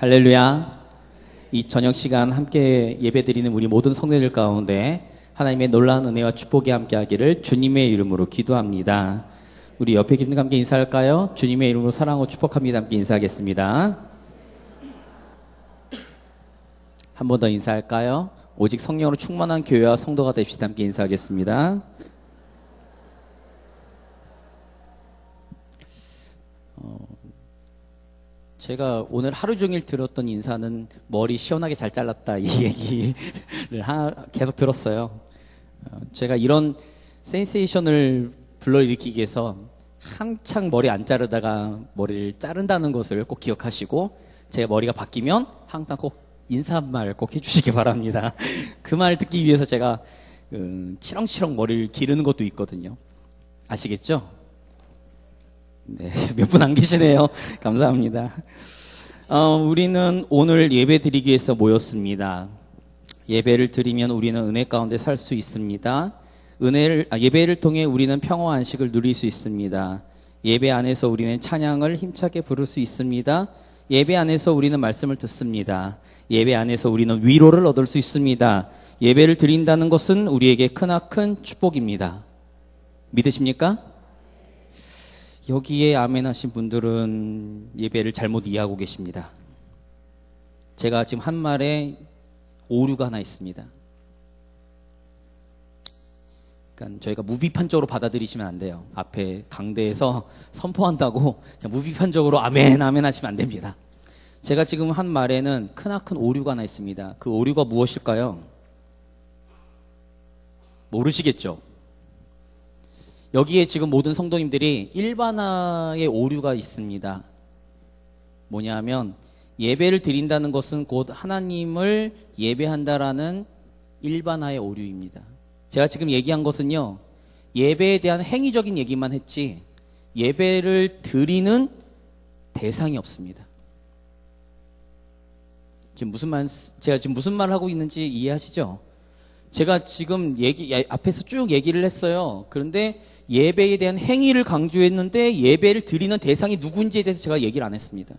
할렐루야. 이 저녁 시간 함께 예배드리는 우리 모든 성도들 가운데 하나님의 놀라운 은혜와 축복이 함께하기를 주님의 이름으로 기도합니다. 우리 옆에 계신 분과 함께 인사할까요? 주님의 이름으로 사랑하고 축복합니다. 함께 인사하겠습니다. 한 번 더 인사할까요? 오직 성령으로 충만한 교회와 성도가 됩시다. 함께 인사하겠습니다. 제가 오늘 하루 종일 들었던 인사는 머리 시원하게 잘 잘랐다 이 얘기를 계속 들었어요. 제가 이런 센세이션을 불러일으키기 위해서 한창 머리 안 자르다가 머리를 자른다는 것을 꼭 기억하시고 제 머리가 바뀌면 항상 꼭 인사 한 말 꼭 해주시기 바랍니다. 그 말 듣기 위해서 제가 치렁치렁 머리를 기르는 것도 있거든요. 아시겠죠? 네, 몇 분 안 계시네요. 감사합니다. 우리는 오늘 예배 드리기 위해서 모였습니다. 예배를 드리면 우리는 은혜 가운데 살 수 있습니다. 예배를 통해 우리는 평화 안식을 누릴 수 있습니다. 예배 안에서 우리는 찬양을 힘차게 부를 수 있습니다. 예배 안에서 우리는 말씀을 듣습니다. 예배 안에서 우리는 위로를 얻을 수 있습니다. 예배를 드린다는 것은 우리에게 크나큰 축복입니다. 믿으십니까? 여기에 아멘 하신 분들은 예배를 잘못 이해하고 계십니다. 제가 지금 한 말에 오류가 하나 있습니다. 그러니까 저희가 무비판적으로 받아들이시면 안 돼요. 앞에 강대에서 선포한다고 그냥 무비판적으로 아멘 아멘 하시면 안 됩니다. 제가 지금 한 말에는 크나큰 오류가 하나 있습니다. 그 오류가 무엇일까요? 모르시겠죠? 여기에 지금 모든 성도님들이 일반화의 오류가 있습니다. 뭐냐면 예배를 드린다는 것은 곧 하나님을 예배한다라는 일반화의 오류입니다. 제가 지금 얘기한 것은요, 예배에 대한 행위적인 얘기만 했지 예배를 드리는 대상이 없습니다. 제가 지금 무슨 말을 하고 있는지 이해하시죠? 제가 지금 앞에서 쭉 얘기를 했어요. 그런데 예배에 대한 행위를 강조했는데 예배를 드리는 대상이 누군지에 대해서 제가 얘기를 안 했습니다.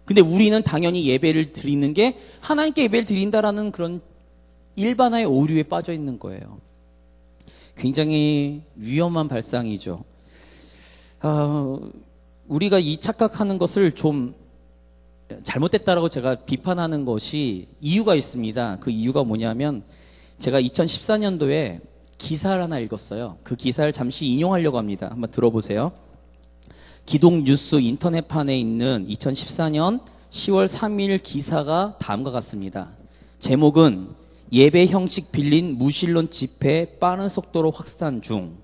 근데 우리는 당연히 예배를 드리는 게 하나님께 예배를 드린다라는 그런 일반화의 오류에 빠져 있는 거예요. 굉장히 위험한 발상이죠. 우리가 이 착각하는 것을 좀 잘못됐다라고 제가 비판하는 것이 이유가 있습니다. 그 이유가 뭐냐면 제가 2014년도에 기사를 하나 읽었어요. 그 기사를 잠시 인용하려고 합니다. 한번 들어보세요. 기독뉴스 인터넷판에 있는 2014년 10월 3일 기사가 다음과 같습니다. 제목은 예배 형식 빌린 무신론 집회 빠른 속도로 확산 중.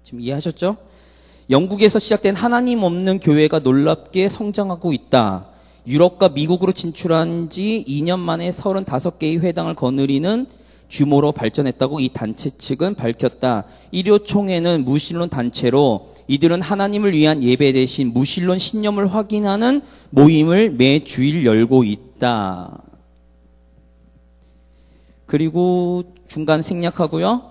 지금 이해하셨죠? 영국에서 시작된 하나님 없는 교회가 놀랍게 성장하고 있다. 유럽과 미국으로 진출한 지 2년 만에 35개의 회당을 거느리는 규모로 발전했다고 이 단체 측은 밝혔다. 일요총회는 무신론 단체로 이들은 하나님을 위한 예배 대신 무신론 신념을 확인하는 모임을 매 주일 열고 있다. 그리고 중간 생략하고요.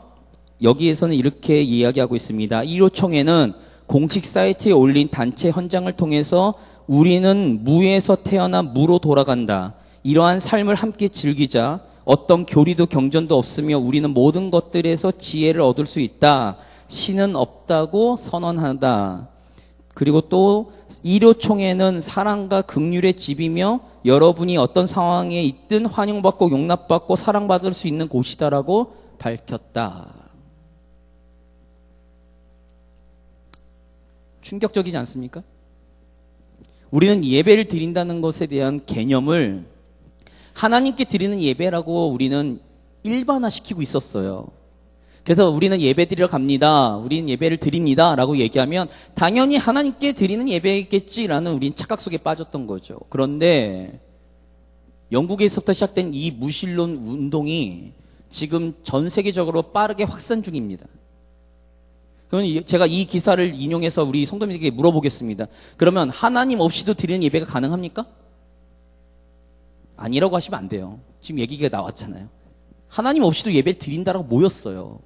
여기에서는 이렇게 이야기하고 있습니다. 일요총회는 공식 사이트에 올린 단체 헌장을 통해서 우리는 무에서 태어나 무로 돌아간다. 이러한 삶을 함께 즐기자. 어떤 교리도 경전도 없으며 우리는 모든 것들에서 지혜를 얻을 수 있다. 신은 없다고 선언한다. 그리고 또 일요총회는 사랑과 긍휼의 집이며 여러분이 어떤 상황에 있든 환영받고 용납받고 사랑받을 수 있는 곳이다라고 밝혔다. 충격적이지 않습니까? 우리는 예배를 드린다는 것에 대한 개념을 하나님께 드리는 예배라고 우리는 일반화시키고 있었어요. 그래서 우리는 예배 드리러 갑니다. 우리는 예배를 드립니다. 라고 얘기하면 당연히 하나님께 드리는 예배겠지라는 우린 착각 속에 빠졌던 거죠. 그런데 영국에서부터 시작된 이 무신론 운동이 지금 전 세계적으로 빠르게 확산 중입니다. 그럼 제가 이 기사를 인용해서 우리 성도님들에게 물어보겠습니다. 그러면 하나님 없이도 드리는 예배가 가능합니까? 아니라고 하시면 안 돼요. 지금 얘기가 나왔잖아요. 하나님 없이도 예배를 드린다라고 모였어요.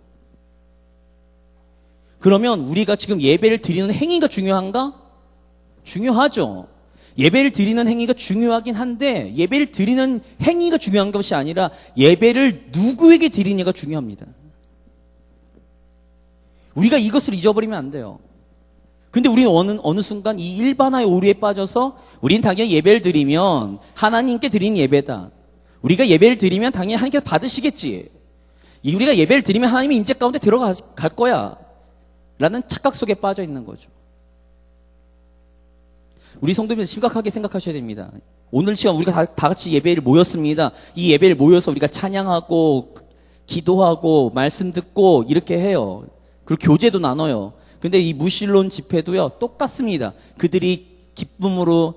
그러면 우리가 지금 예배를 드리는 행위가 중요한가? 중요하죠. 예배를 드리는 행위가 중요하긴 한데 예배를 드리는 행위가 중요한 것이 아니라 예배를 누구에게 드리느냐가 중요합니다. 우리가 이것을 잊어버리면 안 돼요. 근데 우리는 어느 순간 이 일반화의 오류에 빠져서 우리는 당연히 예배를 드리면 하나님께 드리는 예배다. 우리가 예배를 드리면 당연히 하나님께서 받으시겠지. 우리가 예배를 드리면 하나님의 임재 가운데 들어갈 거야. 라는 착각 속에 빠져 있는 거죠. 우리 성도님들 심각하게 생각하셔야 됩니다. 오늘 시간 우리가 다 같이 예배를 모였습니다. 이 예배를 모여서 우리가 찬양하고 기도하고 말씀 듣고 이렇게 해요. 그리고 교제도 나눠요. 근데 이 무신론 집회도요, 똑같습니다. 그들이 기쁨으로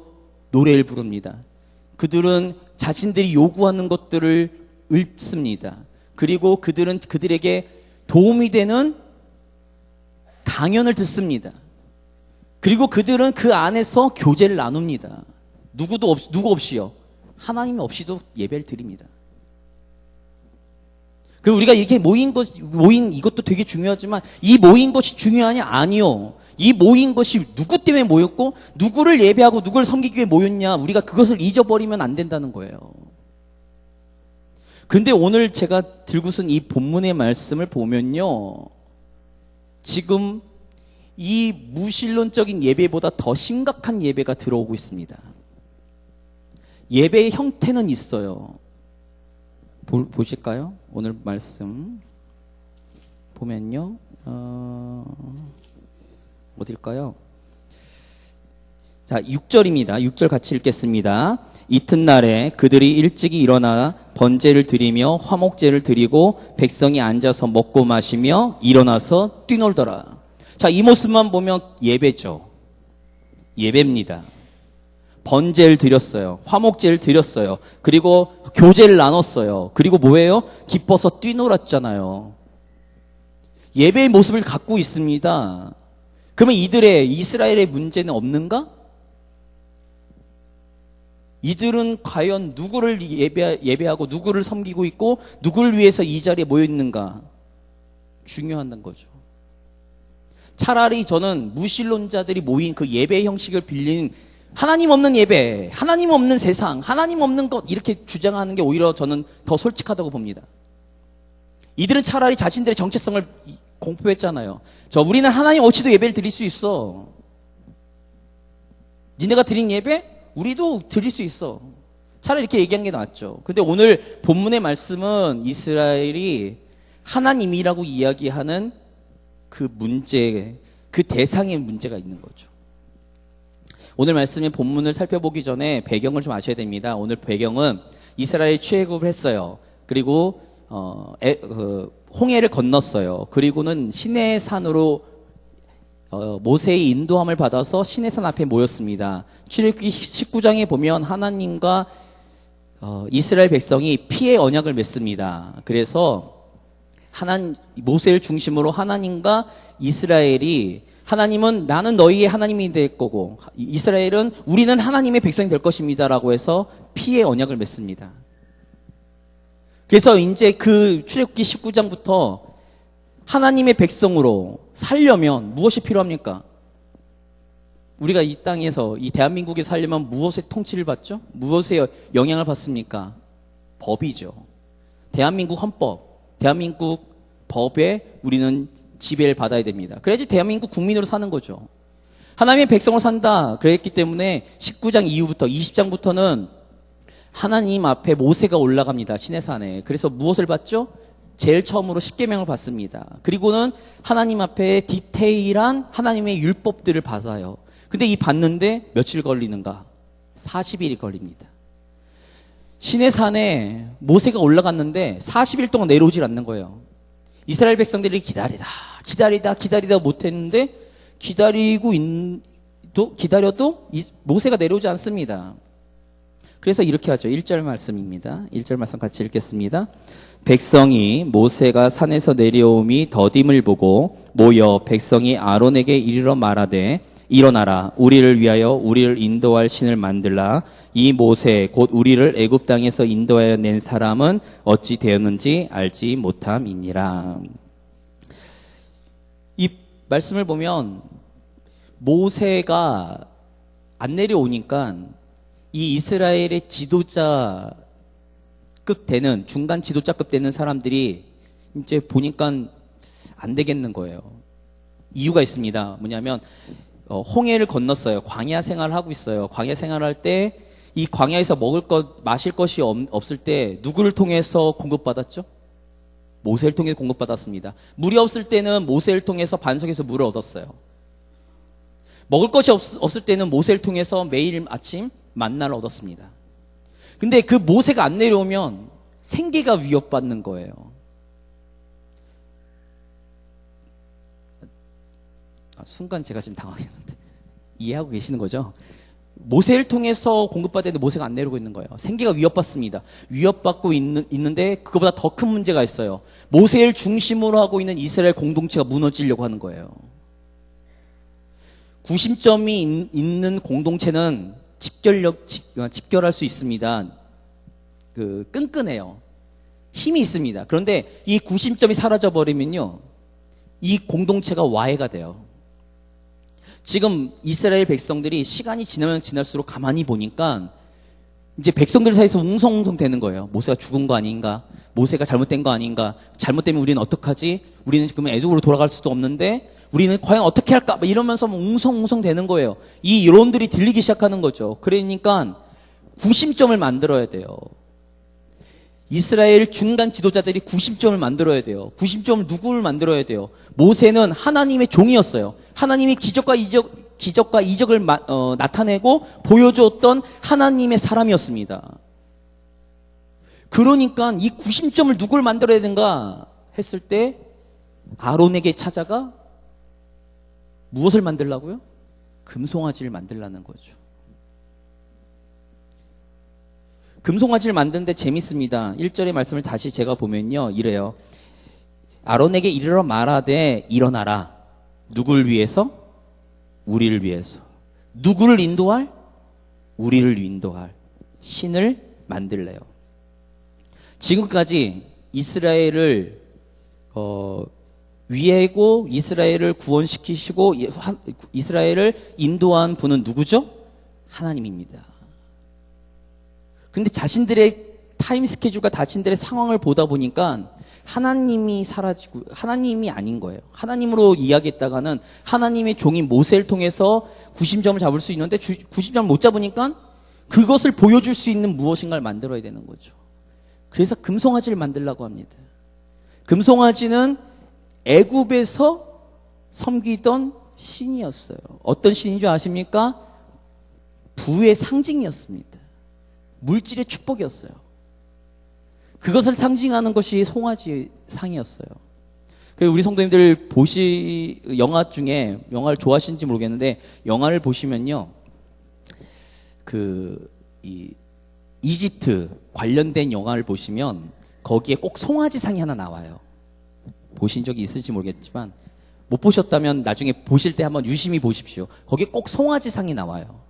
노래를 부릅니다. 그들은 자신들이 요구하는 것들을 읊습니다. 그리고 그들은 그들에게 도움이 되는 강연을 듣습니다. 그리고 그들은 그 안에서 교제를 나눕니다. 누구 없이요. 하나님 없이도 예배를 드립니다. 그리고 우리가 이렇게 모인 이것도 되게 중요하지만 이 모인 것이 중요하냐? 아니요. 이 모인 것이 누구 때문에 모였고 누구를 예배하고 누구를 섬기기 위해 모였냐? 우리가 그것을 잊어버리면 안 된다는 거예요. 근데 오늘 제가 들고 쓴 이 본문의 말씀을 보면요. 지금 이 무신론적인 예배보다 더 심각한 예배가 들어오고 있습니다. 예배의 형태는 있어요. 보실까요? 오늘 말씀 보면요. 어딜까요? 자, 6절입니다. 6절 같이 읽겠습니다. 이튿날에 그들이 일찍이 일어나 번제를 드리며 화목제를 드리고 백성이 앉아서 먹고 마시며 일어나서 뛰놀더라. 자, 이 모습만 보면 예배죠. 예배입니다. 번제를 드렸어요. 화목제를 드렸어요. 그리고 교제를 나눴어요. 그리고 뭐예요? 기뻐서 뛰놀았잖아요. 예배의 모습을 갖고 있습니다. 그러면 이스라엘의 문제는 없는가? 이들은 과연 누구를 예배하고 누구를 섬기고 있고 누구를 위해서 이 자리에 모여 있는가? 중요한 거죠. 차라리 저는 무신론자들이 모인 그 예배의 형식을 빌린 하나님 없는 예배, 하나님 없는 세상, 하나님 없는 것 이렇게 주장하는 게 오히려 저는 더 솔직하다고 봅니다. 이들은 차라리 자신들의 정체성을 공표했잖아요. 우리는 하나님 없이도 예배를 드릴 수 있어. 니네가 드린 예배 우리도 드릴 수 있어. 차라리 이렇게 얘기한 게 낫죠. 근데 오늘 본문의 말씀은 이스라엘이 하나님이라고 이야기하는 그 문제, 그 대상의 문제가 있는 거죠. 오늘 말씀의 본문을 살펴보기 전에 배경을 좀 아셔야 됩니다. 오늘 배경은 이스라엘이 출애굽을 했어요. 그리고 홍해를 건넜어요. 그리고는 시내 산으로 모세의 인도함을 받아서 시내산 앞에 모였습니다. 출애굽기 19장에 보면 하나님과 이스라엘 백성이 피의 언약을 맺습니다. 그래서 모세를 중심으로 하나님과 이스라엘이 하나님은 나는 너희의 하나님이 될 거고 이스라엘은 우리는 하나님의 백성이 될 것입니다라고 해서 피의 언약을 맺습니다. 그래서 이제 그 출애굽기 19장부터 하나님의 백성으로 살려면 무엇이 필요합니까? 우리가 이 땅에서 이 대한민국에 살려면 무엇의 통치를 받죠? 무엇의 영향을 받습니까? 법이죠. 대한민국 헌법, 대한민국 법에 우리는 지배를 받아야 됩니다. 그래야지 대한민국 국민으로 사는 거죠. 하나님의 백성으로 산다 그랬기 때문에 19장 이후부터 20장부터는 하나님 앞에 모세가 올라갑니다. 시내산에. 그래서 무엇을 받죠? 제일 처음으로 십계명을 받습니다. 그리고는 하나님 앞에 디테일한 하나님의 율법들을 받아요. 근데 이 받는데 며칠 걸리는가? 40일이 걸립니다. 시내산에 모세가 올라갔는데 40일 동안 내려오질 않는 거예요. 이스라엘 백성들이 기다리다 못했는데 기다려도 모세가 내려오지 않습니다. 그래서 이렇게 하죠. 1절 말씀입니다. 1절 말씀 같이 읽겠습니다. 백성이 모세가 산에서 내려옴이 더딤을 보고 모여 백성이 아론에게 이르러 말하되 일어나라 우리를 위하여 우리를 인도할 신을 만들라 이 모세 곧 우리를 애굽 땅에서 인도하여 낸 사람은 어찌 되었는지 알지 못함이니라. 이 말씀을 보면 모세가 안 내려오니까 이 이스라엘의 지도자급 되는, 중간 지도자급 되는 사람들이 이제 보니까 안 되겠는 거예요. 이유가 있습니다. 뭐냐면 홍해를 건넜어요. 광야 생활을 하고 있어요. 광야 생활을 할 때 이 광야에서 먹을 것, 마실 것이 없을 때 누구를 통해서 공급받았죠? 모세를 통해서 공급받았습니다. 물이 없을 때는 모세를 통해서 반석에서 물을 얻었어요. 먹을 것이 없을 때는 모세를 통해서 매일 아침 만나를 얻었습니다. 근데 그 모세가 안 내려오면 생계가 위협받는 거예요. 순간 제가 지금 당황했는데 이해하고 계시는 거죠? 모세를 통해서 공급받았는데 모세가 안 내려오고 있는 거예요. 생계가 위협받습니다. 위협받고 있는데 그거보다 더 큰 문제가 있어요. 모세를 중심으로 하고 있는 이스라엘 공동체가 무너지려고 하는 거예요. 구심점이 있는 공동체는 집결할 수 있습니다. 끈끈해요. 힘이 있습니다. 그런데 이 구심점이 사라져버리면요, 이 공동체가 와해가 돼요. 지금 이스라엘 백성들이 시간이 지나면 지날수록 가만히 보니까 이제 백성들 사이에서 웅성웅성 되는 거예요. 모세가 죽은 거 아닌가? 모세가 잘못된 거 아닌가? 잘못되면 우리는 어떡하지? 우리는 지금 애국으로 돌아갈 수도 없는데 우리는 과연 어떻게 할까? 이러면서 웅성웅성 되는 거예요. 이 여론들이 들리기 시작하는 거죠. 그러니까 구심점을 만들어야 돼요. 이스라엘 중간 지도자들이 구심점을 만들어야 돼요. 구심점을 누구를 만들어야 돼요? 모세는 하나님의 종이었어요. 하나님이 기적과 이적을 나타내고 보여주었던 하나님의 사람이었습니다. 그러니까 이 구심점을 누구를 만들어야 되는가 했을 때 아론에게 찾아가 무엇을 만들라고요? 금송아지를 만들라는 거죠. 금송아지를 만드는데 재밌습니다. 1절의 말씀을 다시 제가 보면요, 이래요. 아론에게 이르러 말하되 일어나라. 누구를 위해서? 우리를 위해서. 누구를 인도할? 우리를 인도할 신을 만들래요. 지금까지 이스라엘을 위하고 이스라엘을 구원시키시고 이스라엘을 인도한 분은 누구죠? 하나님입니다. 근데 자신들의 타임 스케줄과 자신들의 상황을 보다 보니까 하나님이 사라지고 하나님이 아닌 거예요. 하나님으로 이야기했다가는 하나님의 종인 모세를 통해서 구심점을 잡을 수 있는데 구심점을 못 잡으니까 그것을 보여줄 수 있는 무엇인가를 만들어야 되는 거죠. 그래서 금송아지를 만들려고 합니다. 금송아지는 애굽에서 섬기던 신이었어요. 어떤 신인 줄 아십니까? 부의 상징이었습니다. 물질의 축복이었어요. 그것을 상징하는 것이 송아지 상이었어요. 우리 성도님들 영화 중에, 영화를 좋아하시는지 모르겠는데, 영화를 보시면요, 이집트 관련된 영화를 보시면, 거기에 꼭 송아지 상이 하나 나와요. 보신 적이 있을지 모르겠지만, 못 보셨다면 나중에 보실 때 한번 유심히 보십시오. 거기에 꼭 송아지 상이 나와요.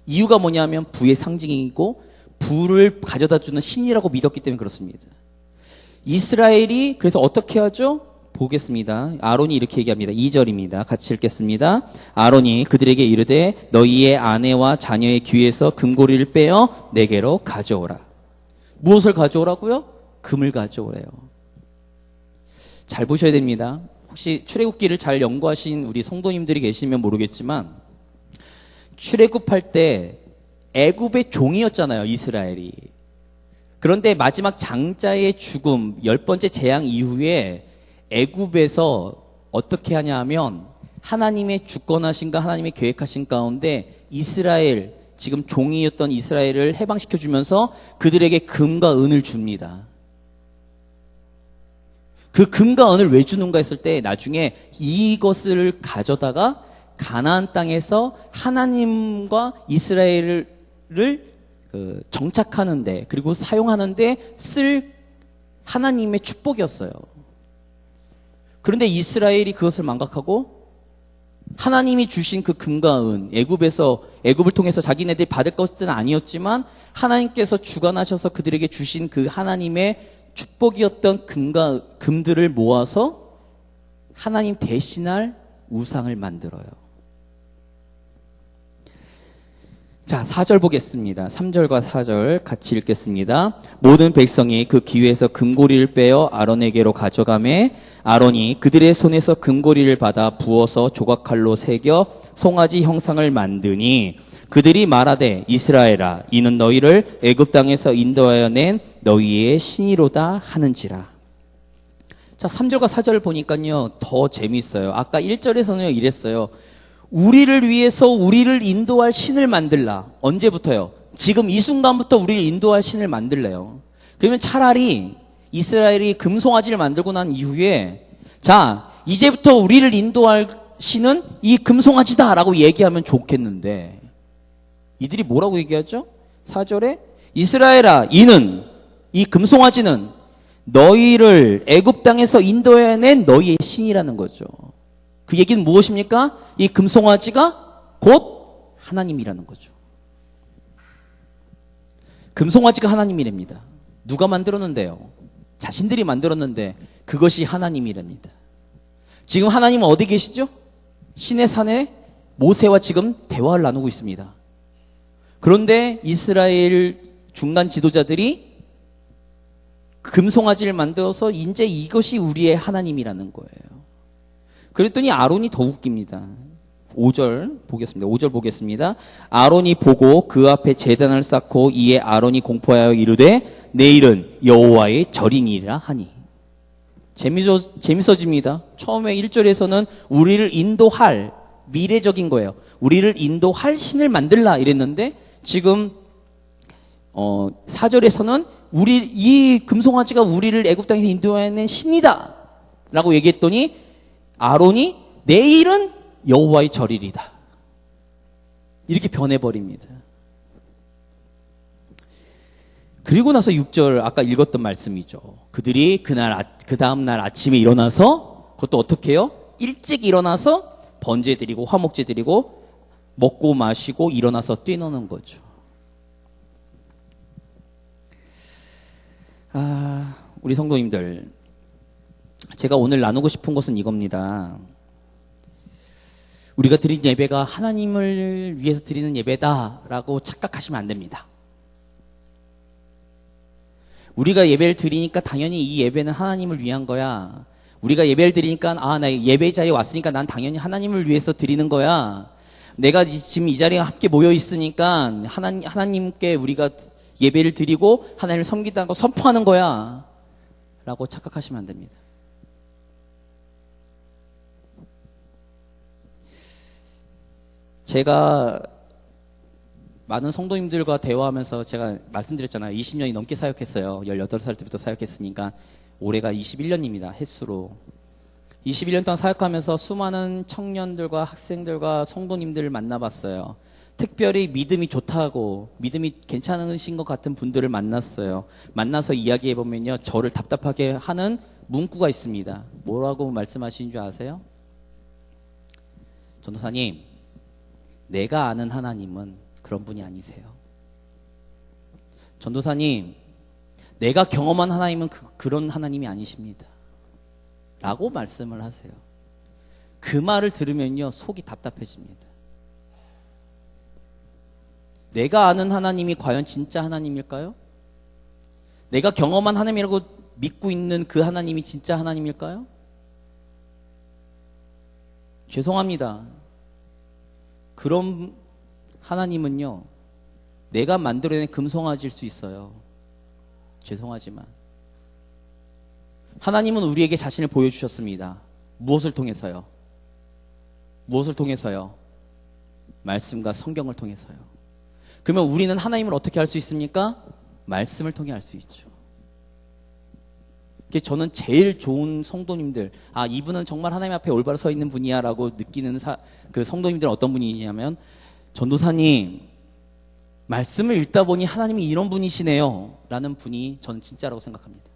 이유가 뭐냐면, 부의 상징이고, 부를 가져다 주는 신이라고 믿었기 때문에 그렇습니다. 이스라엘이 그래서 어떻게 하죠? 보겠습니다. 아론이 이렇게 얘기합니다. 2절입니다. 같이 읽겠습니다. 아론이 그들에게 이르되 너희의 아내와 자녀의 귀에서 금고리를 빼어 내게로 가져오라. 무엇을 가져오라고요? 금을 가져오래요. 잘 보셔야 됩니다. 혹시 출애굽기를 잘 연구하신 우리 성도님들이 계시면 모르겠지만 출애굽할 때 애굽의 종이었잖아요, 이스라엘이. 그런데 마지막 장자의 죽음, 10번째 재앙 이후에 애굽에서 어떻게 하냐 하면 하나님의 주권하신가 하나님의 계획하신 가운데 이스라엘, 지금 종이었던 이스라엘을 해방시켜주면서 그들에게 금과 은을 줍니다. 그 금과 은을 왜 주는가 했을 때 나중에 이것을 가져다가 가나안 땅에서 하나님과 이스라엘을 정착하는데 그리고 사용하는데 쓸 하나님의 축복이었어요. 그런데 이스라엘이 그것을 망각하고 하나님이 주신 그 금과 은, 애굽을 통해서 자기네들이 받을 것은 아니었지만 하나님께서 주관하셔서 그들에게 주신 그 하나님의 축복이었던 금들을 모아서 하나님 대신할 우상을 만들어요. 자, 4절 보겠습니다. 3절과 4절 같이 읽겠습니다. 모든 백성이 그 기회에서 금고리를 빼어 아론에게로 가져가매 아론이 그들의 손에서 금고리를 받아 부어서 조각칼로 새겨 송아지 형상을 만드니 그들이 말하되 이스라엘아 이는 너희를 애굽 땅에서 인도하여 낸 너희의 신이로다 하는지라. 자, 3절과 4절을 보니까요 더 재미있어요. 아까 1절에서는 이랬어요. 우리를 위해서 우리를 인도할 신을 만들라. 언제부터요? 지금 이 순간부터 우리를 인도할 신을 만들래요. 그러면 차라리 이스라엘이 금송아지를 만들고 난 이후에 자 이제부터 우리를 인도할 신은 이 금송아지다라고 얘기하면 좋겠는데 이들이 뭐라고 얘기하죠? 4절에 이스라엘아 이는 이 금송아지는 너희를 애굽 땅에서 인도해낸 너희의 신이라는 거죠. 그 얘기는 무엇입니까? 이 금송아지가 곧 하나님이라는 거죠. 금송아지가 하나님이랍니다. 누가 만들었는데요? 자신들이 만들었는데 그것이 하나님이랍니다. 지금 하나님은 어디 계시죠? 시내 산에 모세와 지금 대화를 나누고 있습니다. 그런데 이스라엘 중간 지도자들이 금송아지를 만들어서 이제 이것이 우리의 하나님이라는 거예요. 그랬더니 아론이 더 웃깁니다. 5절 보겠습니다. 5절 보겠습니다. 아론이 보고 그 앞에 제단을 쌓고 이에 아론이 공포하여 이르되 내일은 여호와의 절이니라 하니. 재밌어집니다. 처음에 1절에서는 우리를 인도할 미래적인 거예요. 우리를 인도할 신을 만들라 이랬는데 지금 4절에서는 이 금송아지가 우리를 애굽 땅에서 인도해낸 신이다 라고 얘기했더니 아론이 내일은 여호와의 절일이다 이렇게 변해버립니다. 그리고 나서 6절 아까 읽었던 말씀이죠. 그들이 그 다음날 아침에 일어나서 그것도 어떻게 해요? 일찍 일어나서 번제 드리고 화목제 드리고 먹고 마시고 일어나서 뛰노는 거죠. 우리 성도님들, 제가 오늘 나누고 싶은 것은 이겁니다. 우리가 드린 예배가 하나님을 위해서 드리는 예배다라고 착각하시면 안 됩니다. 우리가 예배를 드리니까 당연히 이 예배는 하나님을 위한 거야. 우리가 예배를 드리니까 나 예배 자리에 왔으니까 난 당연히 하나님을 위해서 드리는 거야. 내가 지금 이 자리에 함께 모여 있으니까 하나님께 우리가 예배를 드리고 하나님을 섬기다는 거 선포하는 거야 라고 착각하시면 안 됩니다. 제가 많은 성도님들과 대화하면서 제가 말씀드렸잖아요. 20년이 넘게 사역했어요. 18살 때부터 사역했으니까 올해가 21년입니다. 횟수로 21년 동안 사역하면서 수많은 청년들과 학생들과 성도님들을 만나봤어요. 특별히 믿음이 좋다고 믿음이 괜찮으신 것 같은 분들을 만났어요. 만나서 이야기해보면요 저를 답답하게 하는 문구가 있습니다. 뭐라고 말씀하시는 줄 아세요? 전도사님, 내가 아는 하나님은 그런 분이 아니세요. 전도사님, 내가 경험한 하나님은 그런 하나님이 아니십니다 라고 말씀을 하세요. 그 말을 들으면요 속이 답답해집니다. 내가 아는 하나님이 과연 진짜 하나님일까요? 내가 경험한 하나님이라고 믿고 있는 그 하나님이 진짜 하나님일까요? 죄송합니다. 그런 하나님은요 내가 만들어낸 금송아지일 수 있어요. 죄송하지만 하나님은 우리에게 자신을 보여주셨습니다. 무엇을 통해서요? 무엇을 통해서요? 말씀과 성경을 통해서요. 그러면 우리는 하나님을 어떻게 알 수 있습니까? 말씀을 통해 알 수 있죠. 저는 제일 좋은 성도님들, 이분은 정말 하나님 앞에 올바로 서 있는 분이야 라고 느끼는 그 성도님들은 어떤 분이냐면, 전도사님 말씀을 읽다 보니 하나님이 이런 분이시네요 라는 분이 저는 진짜라고 생각합니다.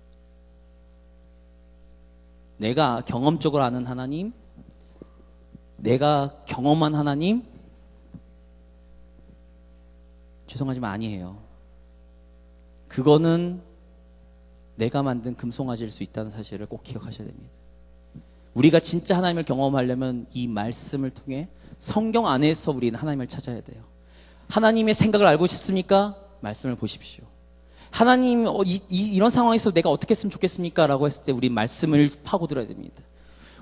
내가 경험적으로 아는 하나님, 내가 경험한 하나님, 죄송하지만 아니에요. 그거는 내가 만든 금송아지일 수 있다는 사실을 꼭 기억하셔야 됩니다. 우리가 진짜 하나님을 경험하려면 이 말씀을 통해 성경 안에서 우리는 하나님을 찾아야 돼요. 하나님의 생각을 알고 싶습니까? 말씀을 보십시오. 하나님, 이런 상황에서 내가 어떻게 했으면 좋겠습니까? 라고 했을 때 우리 말씀을 파고들어야 됩니다.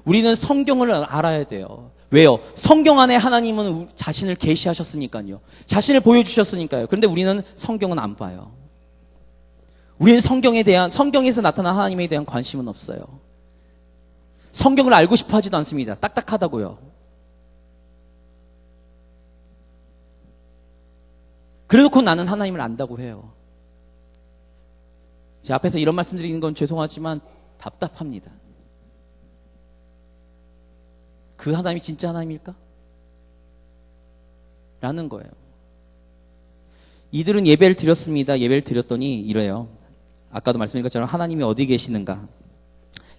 우리는 성경을 알아야 돼요. 왜요? 성경 안에 하나님은 자신을 계시하셨으니까요. 자신을 보여주셨으니까요. 그런데 우리는 성경은 안 봐요. 우리는 성경에서 나타난 하나님에 대한 관심은 없어요. 성경을 알고 싶어 하지도 않습니다. 딱딱하다고요. 그래놓고 나는 하나님을 안다고 해요. 제 앞에서 이런 말씀 드리는 건 죄송하지만 답답합니다. 그 하나님이 진짜 하나님일까? 라는 거예요. 이들은 예배를 드렸습니다. 예배를 드렸더니 이래요. 아까도 말씀드린 것처럼 하나님이 어디 계시는가?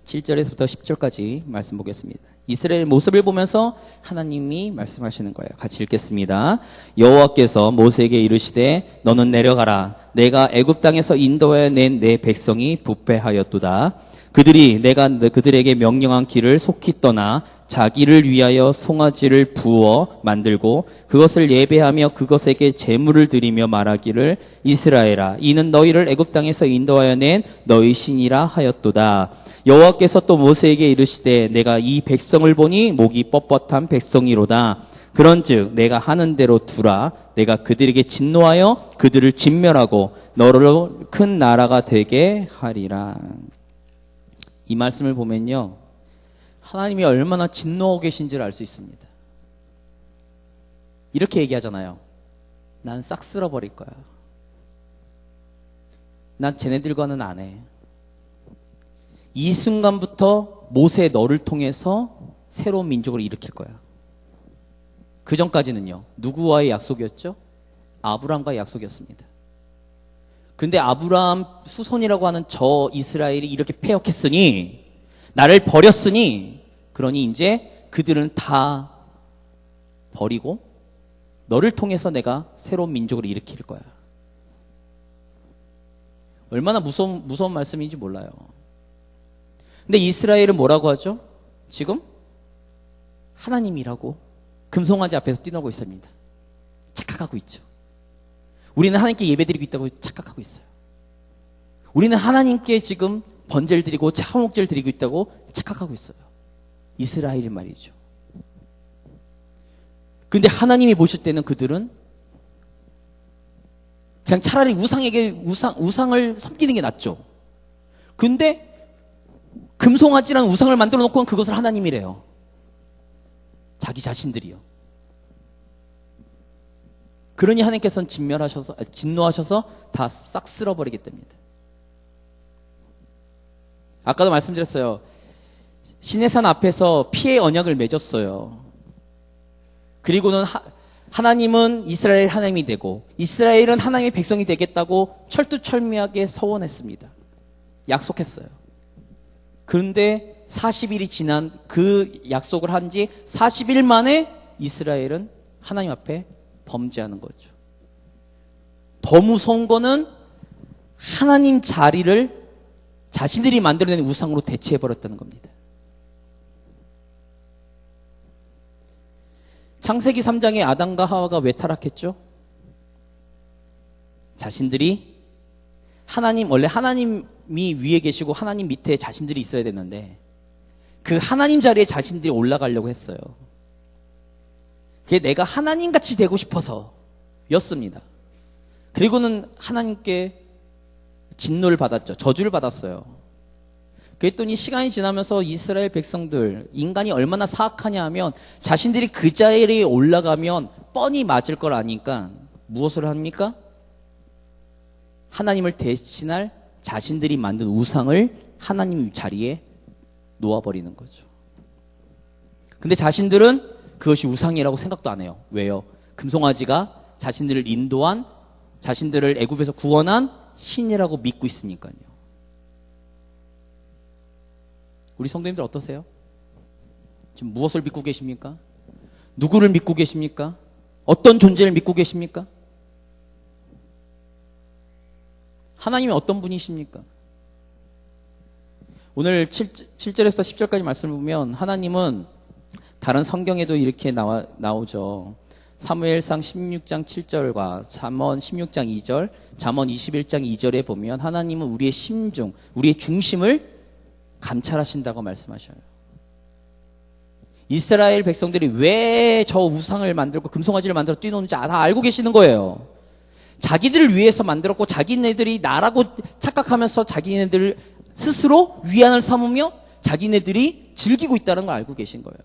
7절에서부터 10절까지 말씀 보겠습니다. 이스라엘의 모습을 보면서 하나님이 말씀하시는 거예요. 같이 읽겠습니다. 여호와께서 모세에게 이르시되 너는 내려가라. 내가 애굽 땅에서 인도하여 낸 내 백성이 부패하였도다. 그들이 내가 그들에게 명령한 길을 속히 떠나 자기를 위하여 송아지를 부어 만들고 그것을 예배하며 그것에게 제물을 드리며 말하기를 이스라엘아 이는 너희를 애굽 땅에서 인도하여 낸 너희 신이라 하였도다. 여호와께서 또 모세에게 이르시되 내가 이 백성을 보니 목이 뻣뻣한 백성이로다. 그런즉 내가 하는 대로 두라. 내가 그들에게 진노하여 그들을 진멸하고 너로 큰 나라가 되게 하리라. 이 말씀을 보면요, 하나님이 얼마나 진노하고 계신지를 알 수 있습니다. 이렇게 얘기하잖아요. 난 싹 쓸어버릴 거야. 난 쟤네들과는 안 해. 이 순간부터 모세 너를 통해서 새로운 민족을 일으킬 거야. 그 전까지는요, 누구와의 약속이었죠? 아브라함과의 약속이었습니다. 근데 아브라함 후손이라고 하는 저 이스라엘이 이렇게 패역했으니, 나를 버렸으니, 그러니 이제 그들은 다 버리고 너를 통해서 내가 새로운 민족을 일으킬 거야. 얼마나 무서운 말씀인지 몰라요. 근데 이스라엘은 뭐라고 하죠? 지금 하나님이라고 금송아지 앞에서 뛰놀고 있습니다. 착각하고 있죠. 우리는 하나님께 예배드리고 있다고 착각하고 있어요. 우리는 하나님께 지금 번제를 드리고 차목제를 드리고 있다고 착각하고 있어요. 이스라엘 말이죠. 근데 하나님이 보실 때는 그들은 그냥 차라리 우상을 섬기는 게 낫죠. 근데 금송아지라는 우상을 만들어 놓고 그것을 하나님이래요. 자기 자신들이요. 그러니 하나님께서는 진노하셔서 다 싹 쓸어버리겠답니다. 아까도 말씀드렸어요. 시내산 앞에서 피의 언약을 맺었어요. 그리고는 하나님은 이스라엘 하나님이 되고 이스라엘은 하나님의 백성이 되겠다고 철두철미하게 서원했습니다. 약속했어요. 그런데 40일이 지난 그 약속을 한 지 40일 만에 이스라엘은 하나님 앞에 범죄하는 거죠. 더 무서운 거는 하나님 자리를 자신들이 만들어낸 우상으로 대체해버렸다는 겁니다. 창세기 3장에 아담과 하와가 왜 타락했죠? 자신들이 원래 하나님이 위에 계시고 하나님 밑에 자신들이 있어야 되는데 그 하나님 자리에 자신들이 올라가려고 했어요. 그게 내가 하나님같이 되고 싶어서 였습니다. 그리고는 하나님께 진노를 받았죠. 저주를 받았어요. 그랬더니 시간이 지나면서 이스라엘 백성들, 인간이 얼마나 사악하냐 하면 자신들이 그 자리에 올라가면 뻔히 맞을 걸 아니까 무엇을 합니까? 하나님을 대신할 자신들이 만든 우상을 하나님 자리에 놓아버리는 거죠. 근데 자신들은 그것이 우상이라고 생각도 안 해요. 왜요? 금송아지가 자신들을 인도한, 자신들을 애굽에서 구원한 신이라고 믿고 있으니까요. 우리 성도님들 어떠세요? 지금 무엇을 믿고 계십니까? 누구를 믿고 계십니까? 어떤 존재를 믿고 계십니까? 하나님이 어떤 분이십니까? 오늘 7절에서 10절까지 말씀을 보면 하나님은 다른 성경에도 이렇게 나오죠. 사무엘상 16장 7절과 잠언 16장 2절, 잠언 21장 2절에 보면 하나님은 우리의 심중, 우리의 중심을 감찰하신다고 말씀하셔요. 이스라엘 백성들이 왜 저 우상을 만들고 금송아지를 만들어 뛰노는지 다 알고 계시는 거예요. 자기들을 위해서 만들었고 자기네들이 나라고 착각하면서 자기네들을 스스로 위안을 삼으며 자기네들이 즐기고 있다는 걸 알고 계신 거예요.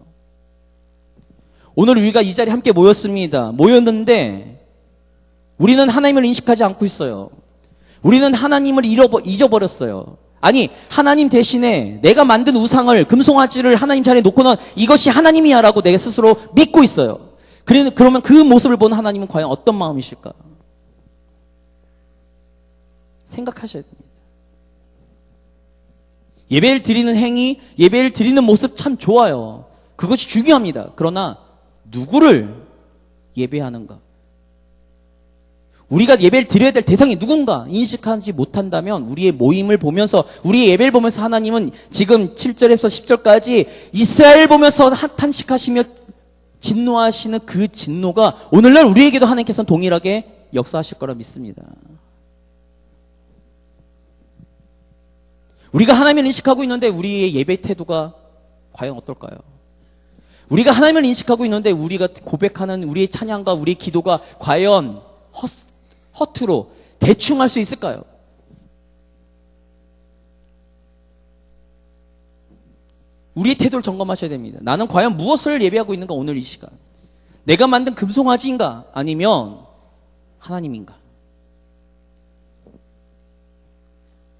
오늘 우리가 이 자리에 함께 모였습니다. 모였는데 우리는 하나님을 인식하지 않고 있어요. 우리는 하나님을 잊어버렸어요. 아니, 하나님 대신에 내가 만든 우상을, 금송아지를 하나님 자리에 놓고는 이것이 하나님이야 라고 내가 스스로 믿고 있어요. 그러면 그 모습을 본 하나님은 과연 어떤 마음이실까? 생각하셔야 됩니다. 예배를 드리는 행위, 예배를 드리는 모습 참 좋아요. 그것이 중요합니다. 그러나 누구를 예배하는가? 우리가 예배를 드려야 될 대상이 누군가 인식하지 못한다면 우리의 모임을 보면서, 우리의 예배를 보면서 하나님은 지금 7절에서 10절까지 이스라엘 보면서 탄식하시며 진노하시는 그 진노가 오늘날 우리에게도 하나님께서는 동일하게 역사하실 거라 믿습니다. 우리가 하나님을 인식하고 있는데 우리의 예배 태도가 과연 어떨까요? 우리가 하나님을 인식하고 있는데 우리가 고백하는 우리의 찬양과 우리의 기도가 과연 허투루 대충 할 수 있을까요? 우리의 태도를 점검하셔야 됩니다. 나는 과연 무엇을 예배하고 있는가, 오늘 이 시간. 내가 만든 금송아지인가 아니면 하나님인가?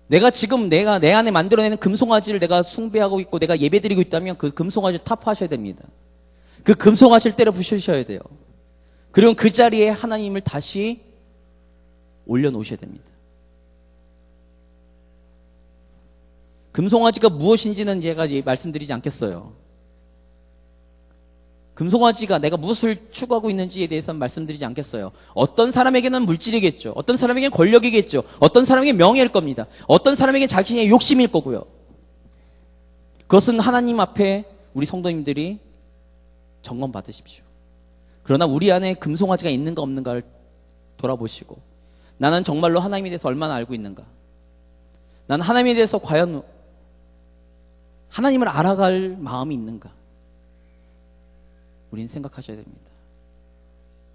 내가 지금 내 안에 만들어내는 금송아지를 내가 숭배하고 있고 내가 예배드리고 있다면 그 금송아지를 타파하셔야 됩니다. 그 금송아지를 때려 부수셔야 돼요. 그리고 그 자리에 하나님을 다시 올려놓으셔야 됩니다. 금송아지가 무엇인지는 제가 말씀드리지 않겠어요. 금송아지가 내가 무엇을 추구하고 있는지에 대해서는 말씀드리지 않겠어요. 어떤 사람에게는 물질이겠죠. 어떤 사람에게는 권력이겠죠. 어떤 사람에게는 명예일 겁니다. 어떤 사람에게는 자신의 욕심일 거고요. 그것은 하나님 앞에 우리 성도님들이 점검 받으십시오. 그러나 우리 안에 금송아지가 있는가 없는가를 돌아보시고, 나는 정말로 하나님에 대해서 얼마나 알고 있는가? 나는 하나님에 대해서 과연 하나님을 알아갈 마음이 있는가? 우리는 생각하셔야 됩니다.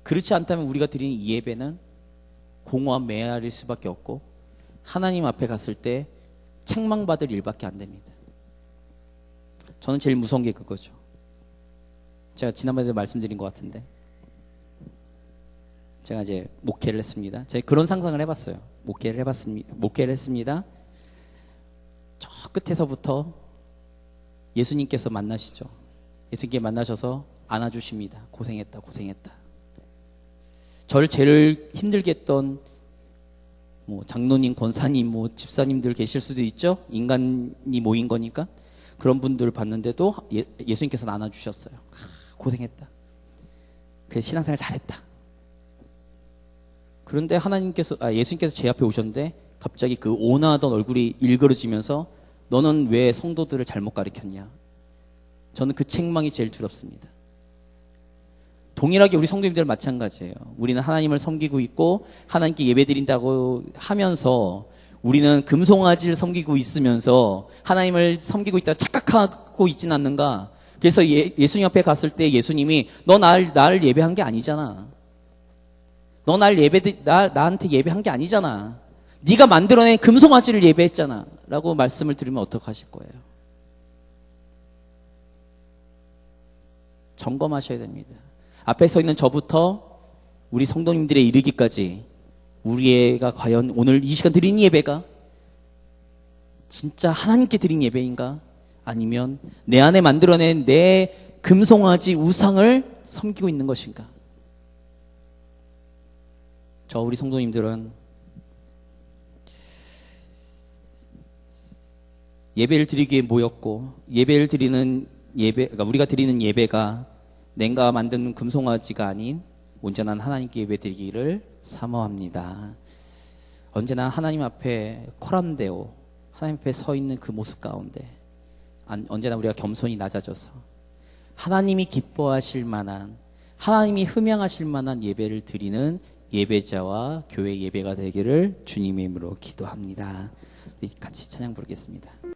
그렇지 않다면 우리가 드리는 이 예배는 공허한 메아리일 수밖에 없고 하나님 앞에 갔을 때 책망받을 일밖에 안 됩니다. 저는 제일 무서운 게 그거죠. 제가 지난번에도 말씀드린 것 같은데, 제가 이제 목회를 했습니다. 제가 그런 상상을 해봤어요. 목회를 했습니다. 저 끝에서부터 예수님께서 만나시죠. 예수님께 만나셔서 안아주십니다. 고생했다, 고생했다. 저를 제일 힘들게 했던 장로님, 권사님, 집사님들 계실 수도 있죠. 인간이 모인 거니까. 그런 분들을 봤는데도 예수님께서 안아주셨어요. 고생했다. 그래서 신앙생활 잘했다. 그런데 예수님께서 제 앞에 오셨는데 갑자기 그 온화하던 얼굴이 일그러지면서 너는 왜 성도들을 잘못 가르쳤냐? 저는 그 책망이 제일 두렵습니다. 동일하게 우리 성도님들 마찬가지예요. 우리는 하나님을 섬기고 있고 하나님께 예배드린다고 하면서 우리는 금송아지를 섬기고 있으면서 하나님을 섬기고 있다고 착각하고 있진 않는가? 그래서 예수님 앞에 갔을 때 예수님이 너 나를 예배한 게 아니잖아. 너 나한테 예배한 게 아니잖아. 네가 만들어낸 금송아지를 예배했잖아. 라고 말씀을 들으면 어떡하실 거예요? 점검하셔야 됩니다. 앞에 서 있는 저부터 우리 성도님들에 이르기까지 우리가 과연 오늘 이 시간 드린 예배가 진짜 하나님께 드린 예배인가? 아니면 내 안에 만들어낸 내 금송아지 우상을 섬기고 있는 것인가? 우리 성도님들은 예배를 드리기 위해 모였고, 그러니까 우리가 드리는 예배가 내가 만든 금송아지가 아닌 온전한 하나님께 예배 드리기를 사모합니다. 언제나 하나님 앞에 코람데오, 하나님 앞에 서 있는 그 모습 가운데 언제나 우리가 겸손히 낮아져서 하나님이 기뻐하실 만한, 하나님이 흠양하실 만한 예배를 드리는 예배자와 교회 예배가 되기를 주님의 이름으로 기도합니다. 우리 같이 찬양 부르겠습니다.